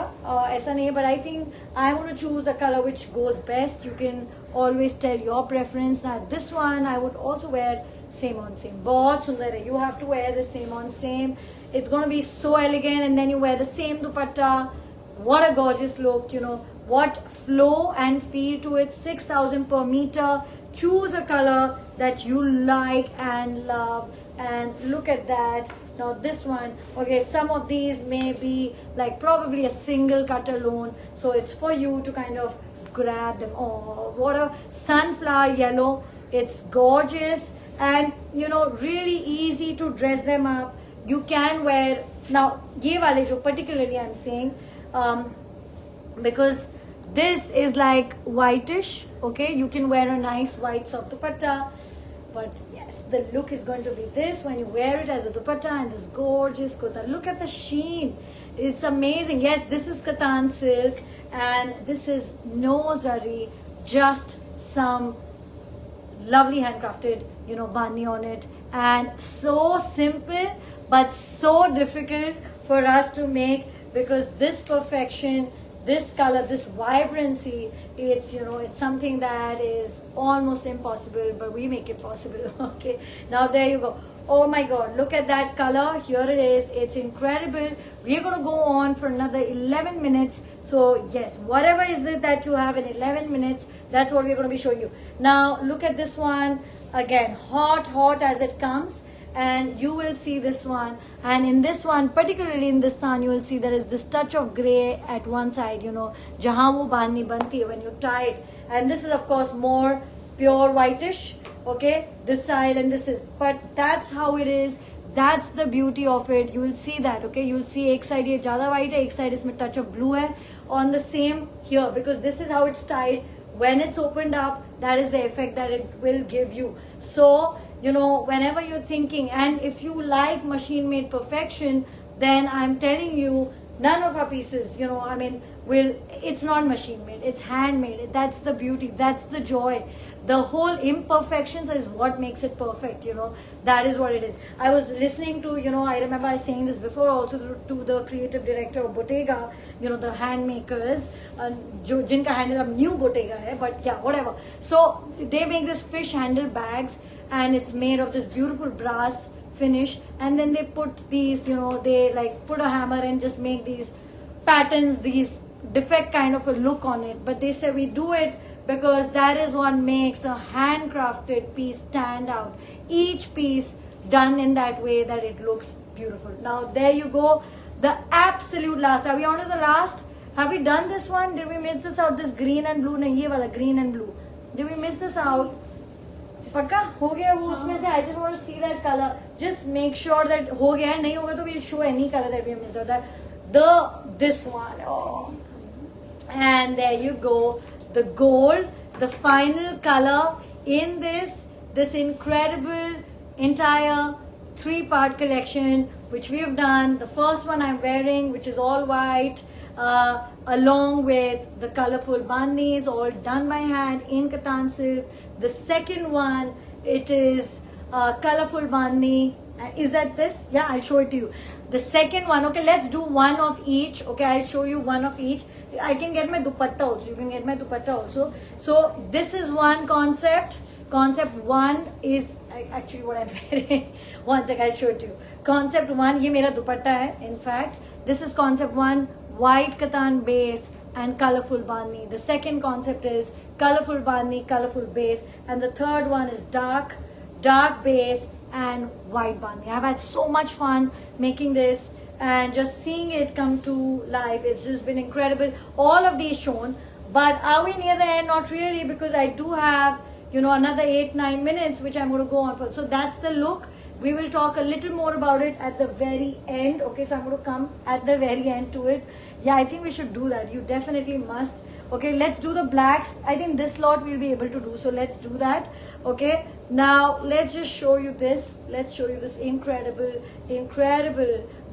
ऐसा नहीं है, but I think I want to choose a color which goes best. You can always tell your preference. Now this one I would also wear same on same. बहुत सुंदर है. You have to wear the same on same. It's going to be so elegant, and then you wear the same dupatta. What a gorgeous look, what flow and feel to it. 6,000 per meter. Choose a color that you like and love, and look at that. Now this one, okay, some of these may be like probably a single cut alone, so it's for you to kind of grab them. Oh, what a sunflower yellow. It's gorgeous, and really easy to dress them up. You can wear, now ye wale jo particularly I'm saying, because This is like whitish, okay? You can wear a nice white soft dupatta, but yes, the look is going to be this when you wear it as a dupatta and this gorgeous kurta. Look at the sheen. It's amazing. Yes, this is Katan silk and this is no zari, just some lovely handcrafted, you know, bani on it, and so simple but so difficult for us to make, because this perfection, this color, this vibrancy, it's, you know, it's something that is almost impossible, but we make it possible. Okay, now there you go. Oh my god, look at that color. Here it is. It's incredible. We're going to go on for another 11 minutes. So yes, whatever is it that you have in 11 minutes, that's what we're going to be showing you. Now look at this one. Again, hot as it comes. And you will see this one, and in this one, particularly in this tan, you will see there is this touch of gray at one side, you know, jahan wo bandhni banti hai, when you tie it. And this is of course more pure whitish, okay, this side, and this is, but that's how it is. That's the beauty of it. You will see that, okay, you will see ek side ye zyada white hai, ek side isme touch of blue hai, on the same here, because this is how it's tied. When it's opened up, that is the effect that it will give you. So you know, whenever you're thinking, and if you like machine made perfection, then I'm telling you, none of our pieces, you know, I mean, it's not machine made, it's handmade. That's the beauty, that's the joy. The whole imperfections is what makes it perfect, you know. That is what it is. I was listening to, you know, I remember I was saying this before also to the creative director of Bottega, you know, the hand makers, jinka handle ab new Bottega hai, but yeah, whatever. So they make this fish handle bags, and it's made of this beautiful brass finish, and then they put these, you know, they like put a hammer and just make these patterns, these defect kind of a look on it. But they say we do it because that is what makes a handcrafted piece stand out. Each piece done in that way that it looks beautiful. Now there you go, the absolute last. Are we on to the last? Have we done this one? Did we miss this out? This green and blue, nahi, ye wala green and blue. Did we miss this out? पक्का हो गया वो उसमें से. I just want to see that color. Just make sure that हो गया है. नहीं होगा तो we'll show any color that we have missed out. That this one. Oh. And there you go, the gold, the final color in this incredible entire 3-part collection which we have done. The first one I'm wearing, which is all white, along with the colorful bandhnis, all done by hand in Katan silk. The second one, it is colorful bandhni. Is that this? Yeah, I'll show it to you. The second one, okay, let's do one of each. Okay, I'll show you one of each. I can get my dupatta also. You can get my dupatta also. So this is one concept. Concept one is actually what I'm wearing. One sec, I'll show it to you. Concept one, ये मेरा दुपट्टा है. In fact, this is concept one, white katan base and colorful bandhni. The second concept is colorful bandhni, colorful base, and the third one is dark base and white bandhni. I've had so much fun making this and just seeing it come to life. It's just been incredible. All of these shown, but are we near the end? Not really, because I do have, you know, another 8-9 minutes which I'm going to go on for. So that's the look. We will talk a little more about it at the very end. Okay, so I'm going to come at the very end to it. Yeah, I think we should do that. You definitely must. Okay, let's do the blacks. I think this lot we'll be able to do. So let's do that. Okay, now let's just show you this. Let's show you this incredible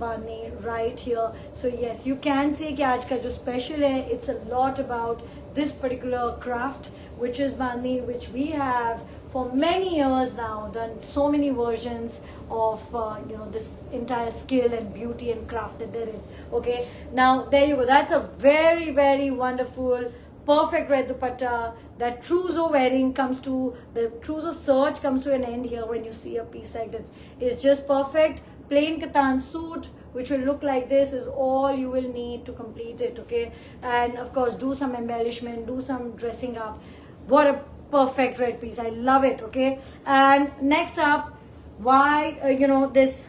bandhni right here. So yes, you can say कि आज का जो special है, it's a lot about this particular craft, which is bandhni, which we have for many years now done so many versions of you know, this entire skill and beauty and craft that there is. Okay, now there you go. That's a very wonderful perfect red dupatta that trousseau wearing comes to, the trousseau search comes to an end here when you see a piece like this. It's just perfect. Plain katan suit which will look like this is all you will need to complete it. Okay, and of course do some embellishment, do some dressing up. What a perfect red piece. I love it. Okay, and next up, white, you know, this,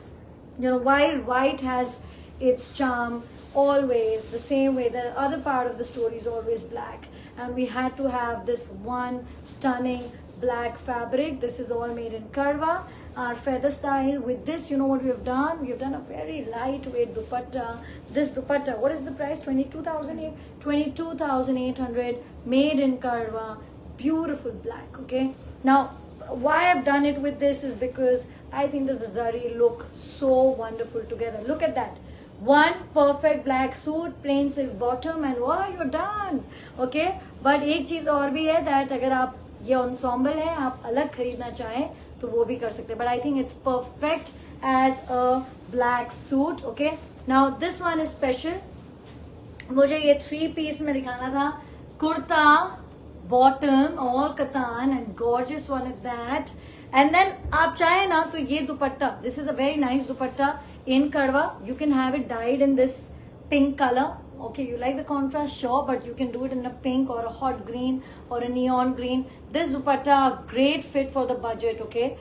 you know, while white has its charm always, the same way the other part of the story is always black, and we had to have this one stunning black fabric. This is all made in Karwa. our feather style. With this, you know what we have done? We have done a very lightweight dupatta. This dupatta, what is the price? 22,800, made in Karwa, beautiful black. Okay, now why I've done it with this is because I think that the zari look so wonderful together. Look at that. One perfect black suit, plain silk bottom, and wow, you're done. Okay, but एक चीज और भी है that अगर आप ये ensemble है, आप अलग खरीदना चाहें तो वो भी कर सकते हैं. But I think it's perfect as a black suit. Okay, now this one is special. मुझे ये 3 piece में दिखाना था. Kurta, bottom, all katan, and gorgeous one at that. And then आप चाहे ना तो ये दुपट्टा. This is a very nice dupatta in Karwa. You can have it dyed in this pink color. Okay, you like the contrast, sure, but you can do it in a pink or a hot green or a neon green. This dupatta, great fit for the budget. Okay,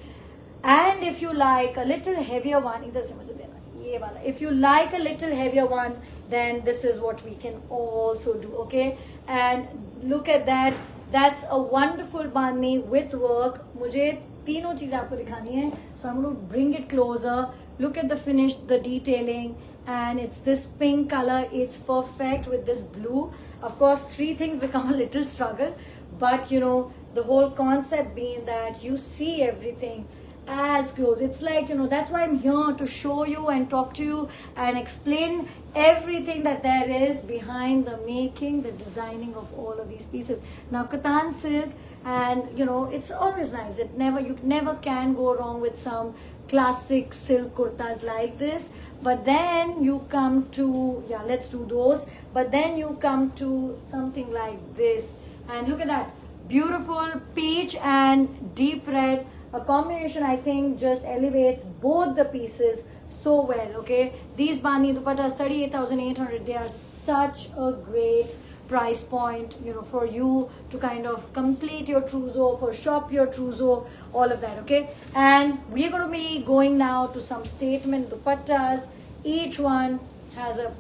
and if you like a little heavier one, इधर से मुझे देना ये वाला. If you like a little heavier one, then this is what we can also do. Okay, and look at that. That's a wonderful bandi with work. मुझे तीनों चीज आपको दिखानी है. So I'm going to bring it closer. Look at the finish, the detailing, and it's this pink color. It's perfect with this blue. Of course, 3 things become a little struggle, but you know, the whole concept being that you see everything as close. It's like, you know, that's why I'm here to show you and talk to you and explain everything that there is behind the making, the designing of all of these pieces. Now, Katan silk, and you know, it's always nice. You never can go wrong with some classic silk kurtas like this. But then you come to, yeah, let's do those. But then you come to something like this, and look at that, beautiful peach and deep red. A combination, I think, just elevates both the pieces so well. Okay, these bani dupattas, 38,800. They are such a great price point, you know, for you to kind of complete your trousseau, for shop your trousseau, all of that. Okay, and we're going to be going now to some statement dupattas. Each one has a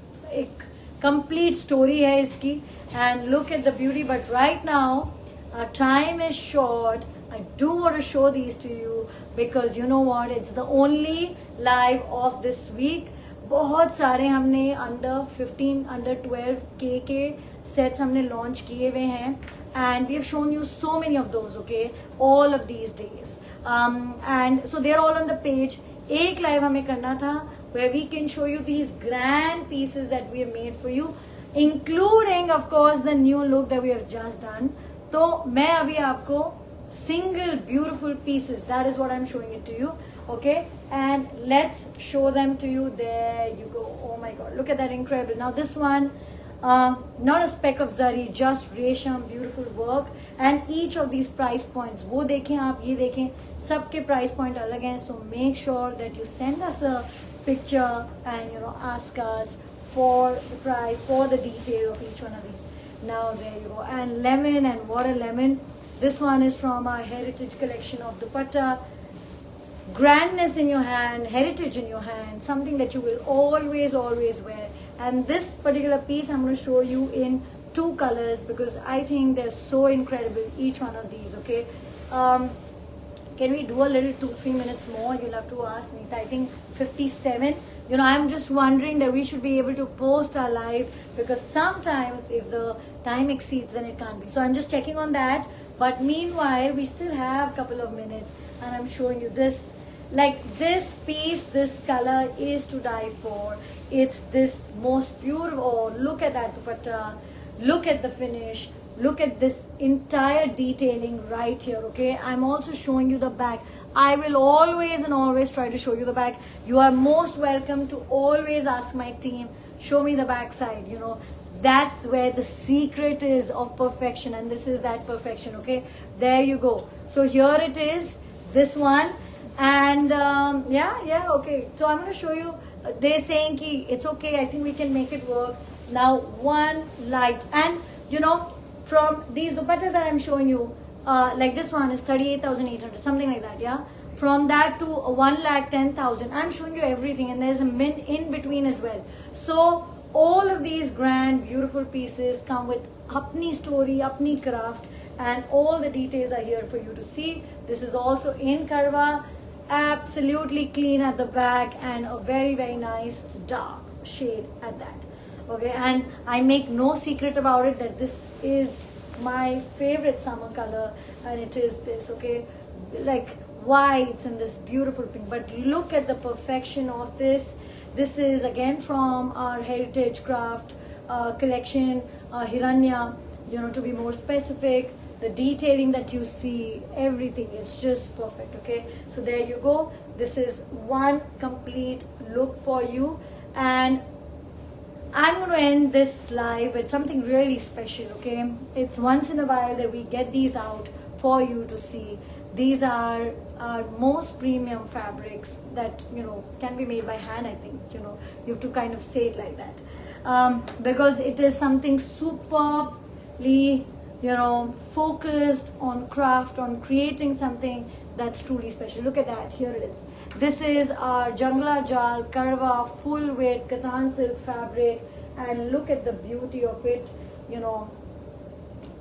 complete story hai iski, and look at the beauty. But right now our time is short. I do want to show these to you because you know what, it's the only live of this week. बहुत सारे हमने under 15, under 12 के sets हमने launch किए हुए हैं, and we have shown you so many of those. Okay, all of these days, and so they're all on the page. एक live हमें करना था where we can show you these grand pieces that we have made for you, including of course the new look that we have just done. तो मैं अभी आपको single beautiful pieces, that is what I'm showing it to you. Okay, and let's show them to you. There you go. Oh my god, look at that, incredible. Now this one, not a speck of zari, just resham, beautiful work. And each of these price points, वो देखें आप, ये देखें, सबके price point अलग हैं. So make sure that you send us a picture and you know, ask us for the price, for the detail of each one of these. Now there you go. And lemon and water lemon. This one is from our heritage collection of dupatta. Grandness in your hand, heritage in your hand, something that you will always wear. And this particular piece I'm going to show you in 2 colors because I think they're so incredible, each one of these. Okay, can we do a little 2-3 minutes more? You'll have to ask Nita. I think 57. You know, I'm just wondering that we should be able to post our live because sometimes if the time exceeds, then it can't be. So I'm just checking on that. But meanwhile, we still have a couple of minutes, and I'm showing you this. Like this piece, this color is to die for. It's this most beautiful. Oh, look at that dupatta. Look at the finish. Look at this entire detailing right here. Okay, I'm also showing you the back. I will always try to show you the back. You are most welcome to always ask my team, show me the back side. You know, that's where the secret is of perfection, and this is that perfection. Okay, there you go. So here it is, this one, and yeah, okay. So I'm going to show you. They're saying ki it's okay, I think we can make it work. Now one light, and you know, from these dupattas that I'm showing you, like this one is 38,800, something like that. Yeah, from that to 1,10,000. I'm showing you everything, and there's a min in between as well. So all of these grand, beautiful pieces come with apni story, apni craft, and all the details are here for you to see. This is also in Karwa. absolutely clean at the back and a very nice dark shade at that. Okay, and I make no secret about it that this is my favorite summer color, and it is this. Okay, like why it's in this beautiful pink, but look at the perfection of this. This is again from our heritage craft collection, Hiranya, you know, to be more specific. The detailing that you see, everything, it's just perfect. Okay, so there you go. This is one complete look for you, and I'm going to end this live with something really special. Okay, it's once in a while that we get these out for you to see. These are our most premium fabrics that, you know, can be made by hand. I think, you know, you have to kind of say it like that, because it is something superbly, you know, focused on craft, on creating something that's truly special. Look at that. Here it is. This is our Jangla Jal Karwa full weight Katan silk fabric, and look at the beauty of it. You know,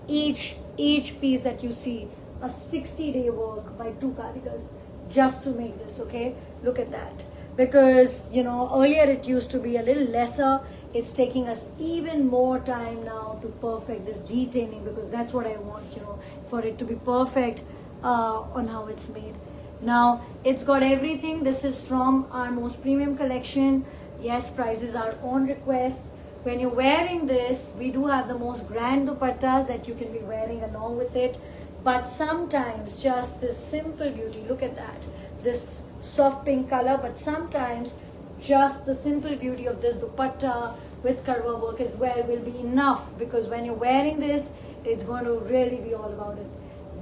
each piece that you see, a 60-day work by 2 karigars just to make this. Okay, look at that. Because, you know, earlier it used to be a little lesser. It's taking us even more time now to perfect this detailing, because that's what I want, you know, for it to be perfect on how it's made. Now, it's got everything. This is from our most premium collection. Yes, prices are on request. When you're wearing this, we do have the most grand dupattas that you can be wearing along with it. But sometimes just this simple beauty, look at that, this soft pink color, but sometimes just the simple beauty of this dupatta with karwa work as well will be enough, because when you're wearing this, it's going to really be all about it.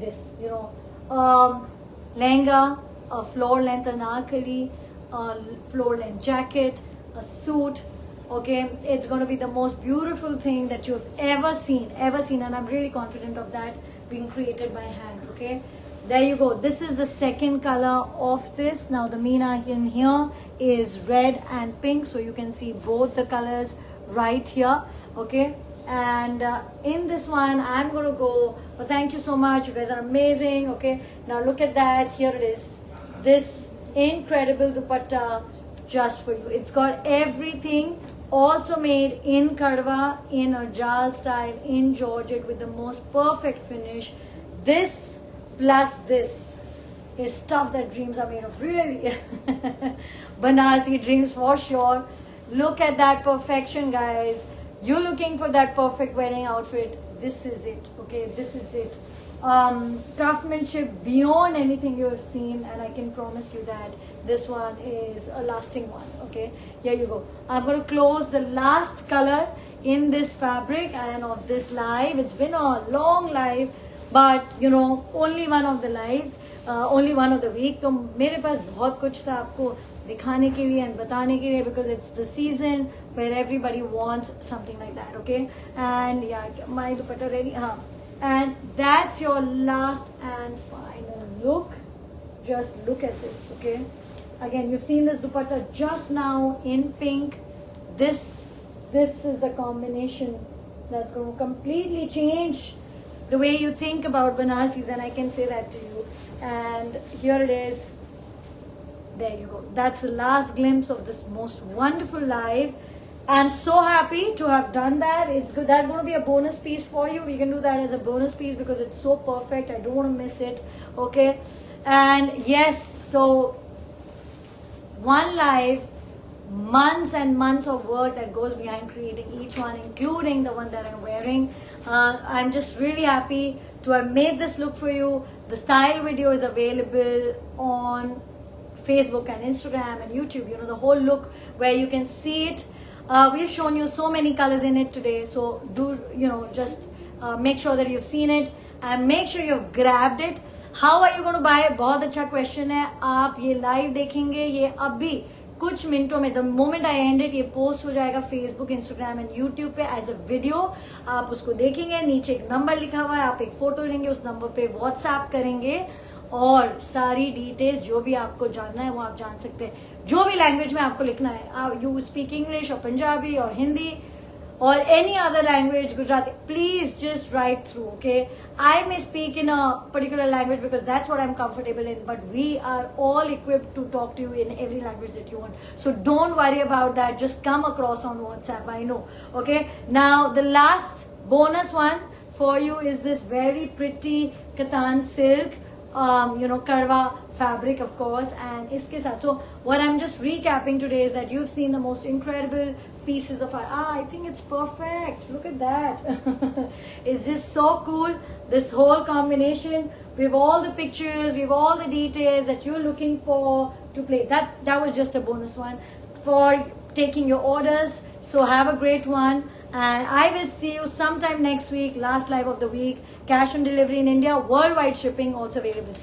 This, you know, lehenga, a floor length anarkali, a floor length jacket, a suit. Okay, it's going to be the most beautiful thing that you've ever seen, and I'm really confident of that being created by hand. Okay, there you go. This is the second color of this. Now the Meena in here is red and pink, so you can see both the colors right here. Okay, and in this one I'm going to go, well, thank you so much, you guys are amazing. Okay, now look at that. Here it is, this incredible dupatta just for you. It's got everything, also made in karwa, in a jal style, in georgette, with the most perfect finish. This plus this is stuff that dreams are made of, really. Banarsi dreams for sure. Look at that perfection, guys. You're looking for that perfect wedding outfit, this is it. Okay, this is it. Craftsmanship beyond anything you have seen, and I can promise you that this one is a lasting one. Okay, here you go. I'm going to close the last color in this fabric and of this live. It's been a long live, but you know, only one of the live, only one of the week. तो मेरे पास बहुत कुछ था आपको दिखाने के लिए and बताने के लिए, because it's the season where everybody wants something like that. Okay, and yeah, my dupatta ready. And that's your last and final look. Just look at this. Okay, again, you've seen this dupatta just now in pink. This is the combination that's going to completely change the way you think about Banarsis, and I can say that to you. And here it is. There you go. That's the last glimpse of this most wonderful live. I'm so happy to have done that. It's good. That's going to be a bonus piece for you. We can do that as a bonus piece because it's so perfect. I don't want to miss it. Okay. And yes, so one live, months and months of work that goes behind creating each one, including the one that I'm wearing. I'm just really happy to have made this look for you. The style video is available on Facebook and Instagram and YouTube. You know, the whole look where you can see it. We've shown you so many colors in it today, so do, you know, just make sure that you've seen it and make sure you've grabbed it. How are you going to buy? बहुत अच्छा question है. आप ये live देखेंगे, ये अभी कुछ मिनटों में, the moment I end it, ये post हो जाएगा Facebook, Instagram and YouTube पे as a video. आप उसको देखेंगे, नीचे एक नंबर लिखा हुआ है, आप एक फोटो लेंगे, उस नंबर पे WhatsApp करेंगे और सारी डिटेल जो भी आपको जानना है वो आप जान सकते हैं. जो भी लैंग्वेज में आपको लिखना है, यू स्पीक इंग्लिश और पंजाबी और Hindi or any other language, Gujarati, please just write through, okay? I may speak in a particular language because that's what I'm comfortable in, but we are all equipped to talk to you in every language that you want. So don't worry about that. Just come across on WhatsApp, I know, okay? Now, the last bonus one for you is this very pretty Katan silk, Karwa fabric, of course, and iske saath. So what I'm just recapping today is that you've seen the most incredible pieces of art. I think it's perfect. Look at that. It's just so cool. This whole combination with all the pictures, with all the details that you're looking for to play. That was just a bonus one for taking your orders. So have a great one. And I will see you sometime next week, last live of the week. Cash on delivery in India, worldwide shipping also available.